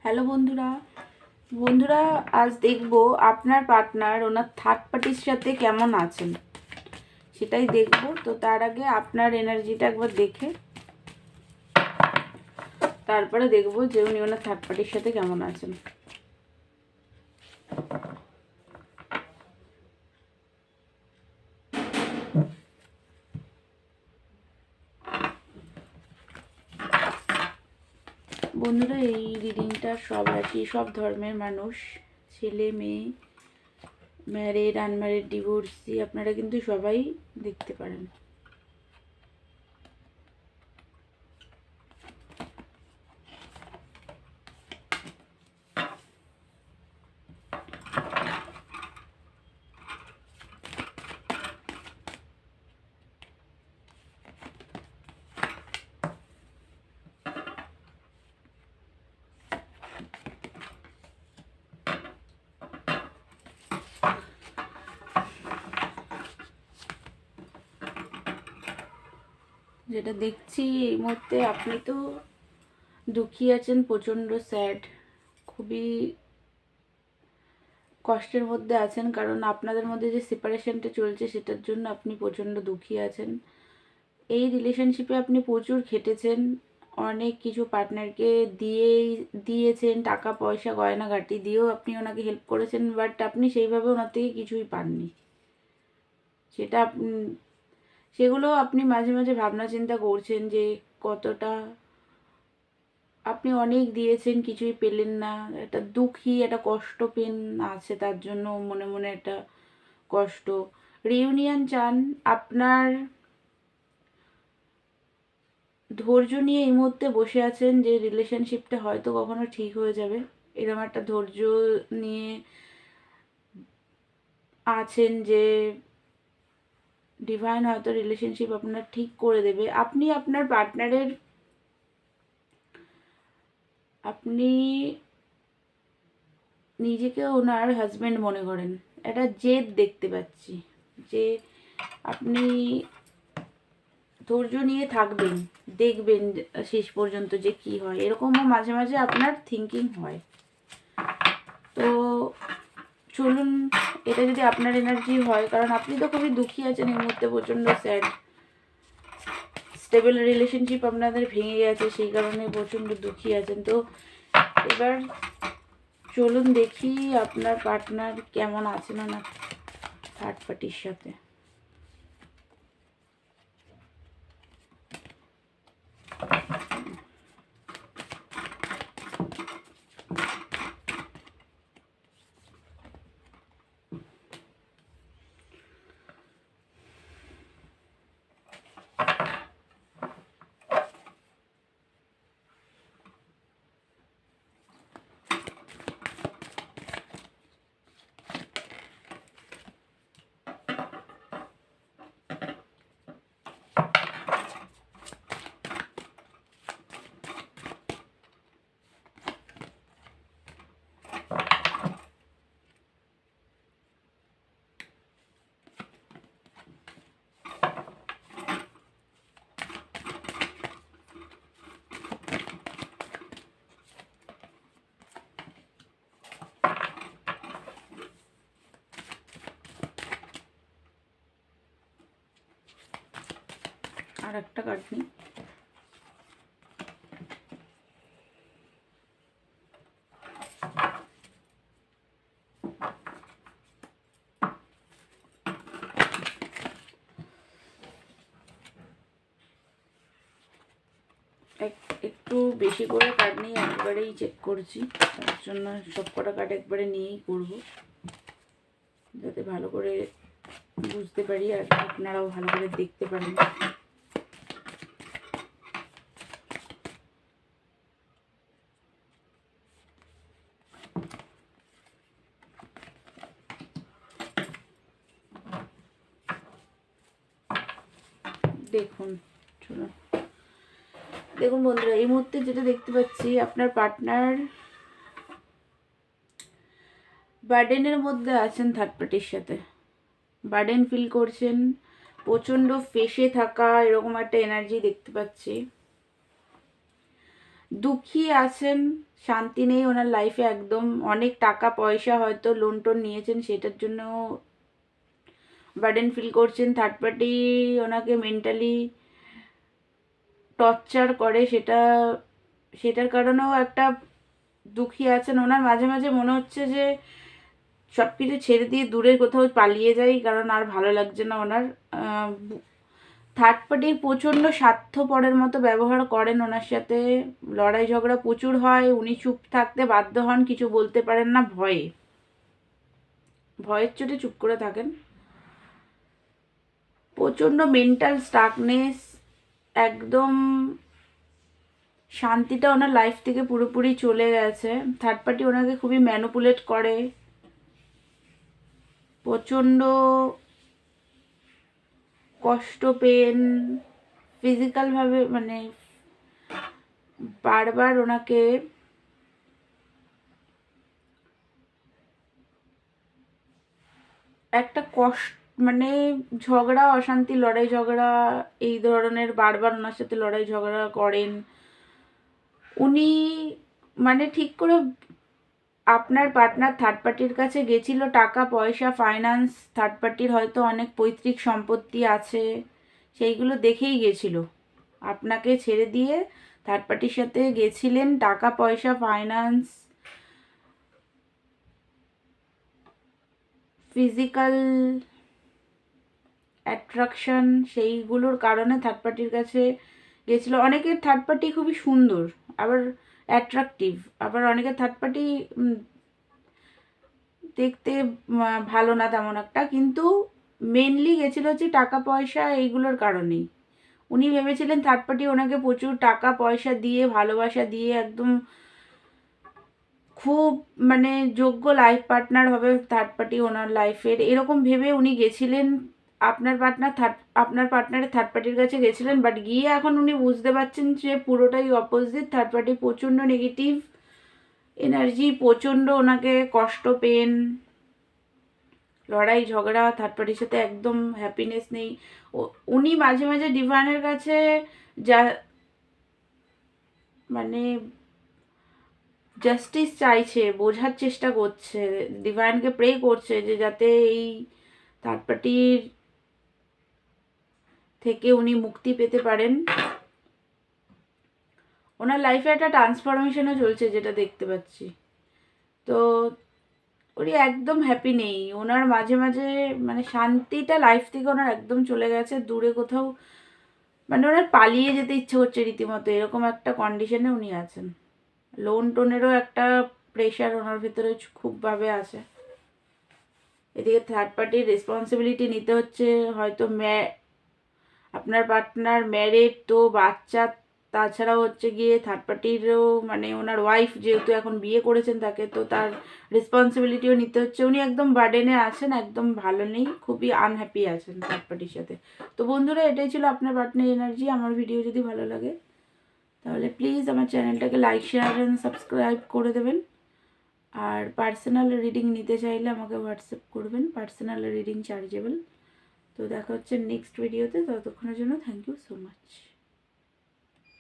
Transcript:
Hello বন্ধুরা, আজ দেখব আপনার পার্টনার ওনার থার্ড পার্টির সাথে কেমন আছেন, সেটাই দেখব। তো তার আগে আপনার এনার্জিটা একবার দেখে তারপরে দেখব যে উনি ওনার থার্ড পার্টির সাথে কেমন আছেন। বন্ধুরা, এই রিডিংটা সব রাশি, সব ধর্মের মানুষ, ছেলে মেয়ে, ম্যারিড, আনম্যারিড, ডিভোর্সি, আপনারা কিন্তু সবাই দেখতে পারেন। যেটা দেখছি এই মুহূর্তে, আপনি তো দুঃখী আছেন, প্রচণ্ড স্যাড, খুবই কষ্টের মধ্যে আছেন, কারণ আপনাদের মধ্যে যে সেপারেশনটা চলছে সেটার জন্য আপনি প্রচণ্ড দুঃখী আছেন। এই রিলেশনশিপে আপনি প্রচুর খেটেছেন, অনেক কিছু পার্টনারকে দিয়েছেন, টাকা পয়সা গয়নাগাটি দিয়েও আপনি ওনাকে হেল্প করেছেন, বাট আপনি সেইভাবে ওনার থেকে কিছুই পাননি। সেগুলো আপনি মাঝে মাঝে ভাবনা চিন্তা করছেন যে কতটা আপনি অনেক দিয়েছেন, কিছুই পেলেন না। একটা দুঃখী, একটা কষ্ট পেন আছে, তার জন্য মনে মনে একটা কষ্ট। রিউনিয়ন চান, আপনার ধৈর্য নিয়ে এই মুহূর্তে বসে আছেন যে রিলেশনশিপটা হয়তো কখনো ঠিক হয়ে যাবে, এরকম একটা ধৈর্য নিয়ে আছেন যে ডিভাইন হয়তো রিলেশনশিপ আপনার ঠিক করে দেবে। আপনি নিজেকে ওনার হাজব্যান্ড মনে করেন, একটা জেদ দেখতে পাচ্ছি যে আপনি ধৈর্য নিয়ে থাকবেন, দেখবেন শেষ পর্যন্ত যে কি হয়, এরকমও মাঝে মাঝে আপনার থিঙ্কিং হয়। তো চলুন, এটা যদি আপনার এনার্জি হয়, কারণ আপনি তো খুবই দুঃখী আছেন এই মুহূর্তে, প্রচণ্ড স্যাড, স্টেবল রিলেশনশিপ আপনাদের ভেঙে গেছে, সেই কারণে প্রচণ্ড দুঃখী আছেন। তো এবার চলুন দেখি আপনার পার্টনার কেমন আছেন না থার্ড পার্টির সাথে। আর একটা কার্ড নিই। একটু বেশি করে কার্ড নিয়ে একবারেই চেক করছি, তার জন্য সব কটা কার্ড একবারে নিয়েই করব, যাতে ভালো করে বুঝতে পারি আর আপনারাও ভালো করে দেখতে পারেন। দেখুন বন্ধুরা, এই মুহূর্তে যেটা দেখতে পাচ্ছি, আপনার পার্টনার বার্ডেনের মধ্যে আছেন থার্ড পার্টির সাথে, বার্ডেন ফিল করছেন, প্রচণ্ড ফেসে থাকা এরকম একটা এনার্জি দেখতে পাচ্ছি, দুঃখী আছেন, শান্তি নেই ওনার লাইফে একদম। অনেক টাকা পয়সা হয়তো লোন টোন নিয়েছেন, সেটার জন্য বার্ডেন ফিল করছেন। থার্ড পার্টি ওনাকে মেন্টালি টর্চার করে, সেটার কারণেও একটা দুঃখী আছেন। ওনার মাঝে মাঝে মনে হচ্ছে যে সব কিছু ছেড়ে দিয়ে দূরে কোথাও পালিয়ে যাই, কারণ আর ভালো লাগছে না ওনার। থার্ড পার্টি প্রচণ্ড স্বার্থপরের মতো ব্যবহার করেন ওনার সাথে। লড়াই ঝগড়া প্রচুর হয়, উনি চুপ থাকতে বাধ্য হন, কিছু বলতে পারেন না ভয়ের চোটে চুপ করে থাকেন। প্রচণ্ড মেন্টাল স্টাকনেস, একদম শান্তিটা ওনার লাইফ থেকে পুরোপুরি চলে গেছে। থার্ড পার্টি ওনাকে খুবই ম্যানুপুলেট করে, প্রচণ্ড কষ্ট পেন, ফিজিক্যালভাবে মানে বারবার ওনাকে একটা কষ্ট মানে ঝগড়া অশান্তি, লড়াই ঝগড়া এই ধরনের বারবার ওনার সাথে লড়াই ঝগড়া করেন উনি। মানে ঠিক করে আপনার পার্টনার থার্ড পার্টির কাছে গেছিল টাকা পয়সা ফাইন্যান্স, থার্ড পার্টির হয়তো অনেক পৈতৃক সম্পত্তি আছে, সেইগুলো দেখেই গেছিল। আপনাকে ছেড়ে দিয়ে থার্ড পার্টির সাথে গেছিলেন, টাকা পয়সা ফাইন্যান্স ফিজিক্যাল অ্যাট্রাকশন সেইগুলোর কারণে থার্ড পার্টির কাছে গেছিল। অনেকের থার্ড পার্টি খুবই সুন্দর, আবার অ্যাট্রাকটিভ, আবার অনেকের থার্ড পার্টি দেখতে ভালো না তেমন একটা, কিন্তু মেনলি গেছিল হচ্ছে টাকা পয়সা এইগুলোর কারণেই। উনি ভেবেছিলেন থার্ড পার্টি ওনাকে প্রচুর টাকা পয়সা দিয়ে ভালোবাসা দিয়ে একদম খুব মানে যোগ্য লাইফ পার্টনার হবে থার্ড পার্টি ওনার লাইফের, এরকম ভেবে উনি গেছিলেন। আপনার পার্টনারের থার্ড পার্টির কাছে গেছিলেন, বাট গিয়ে এখন উনি বুঝতে পারছেন যে পুরোটাই অপোজিট। থার্ড পার্টি প্রচণ্ড নেগেটিভ এনার্জি, প্রচণ্ড ওনাকে কষ্ট পেন, লড়াই ঝগড়া, থার্ড পার্টির সাথে একদম হ্যাপিনেস নেই। উনি মাঝে মাঝে ডিভাইনের কাছে যা মানে জাস্টিস চাইছে, বোঝার চেষ্টা করছে, ডিভাইনকে প্রে করছে যে যাতে এই থার্ড পার্টির থেকে উনি মুক্তি পেতে পারেন। ওনার লাইফে একটা ট্রান্সফরমেশনও চলছে যেটা দেখতে পাচ্ছি। তো উনি একদম হ্যাপি নেই, ওনার মাঝে মাঝে মানে শান্তিটা লাইফ থেকে ওনার একদম চলে গেছে, দূরে কোথাও মানে ওনার পালিয়ে যেতে ইচ্ছে করছে রীতিমতো, এরকম একটা কন্ডিশনে উনি আছেন। লোন টোনেরও একটা প্রেশার ওনার ভেতরে খুবভাবে আছে। এদিকে থার্ড পার্টির রেসপন্সিবিলিটি নিতে হচ্ছে, হয়তো আপনার পার্টনার ম্যারেড তো বাচ্চা, তাছাড়াও হচ্ছে গিয়ে থার্ড পার্টিরও মানে ওনার ওয়াইফ যেহেতু এখন বিয়ে করেছেন তাকে, তো তার রেসপন্সিবিলিটিও নিতে হচ্ছে। উনি একদম বার্ডেনে আছেন, একদম ভালো নেই, খুবই আনহ্যাপি আছেন থার্ড পার্টির সাথে। তো বন্ধুরা, এটাই ছিল আপনার পার্টনার এনার্জি। আমার ভিডিও যদি ভালো লাগে তাহলে প্লিজ আমার চ্যানেলটাকে লাইক শেয়ার অ্যান্ড সাবস্ক্রাইব করে দেবেন। আর পার্সোনাল রিডিং নিতে চাইলে আমাকে হোয়াটসঅ্যাপ করবেন, পার্সোনাল রিডিং চার্জেবল। তো দেখা হচ্ছে নেক্সট ভিডিওতে, ততক্ষণের জন্য থ্যাংক ইউ সো মাচ।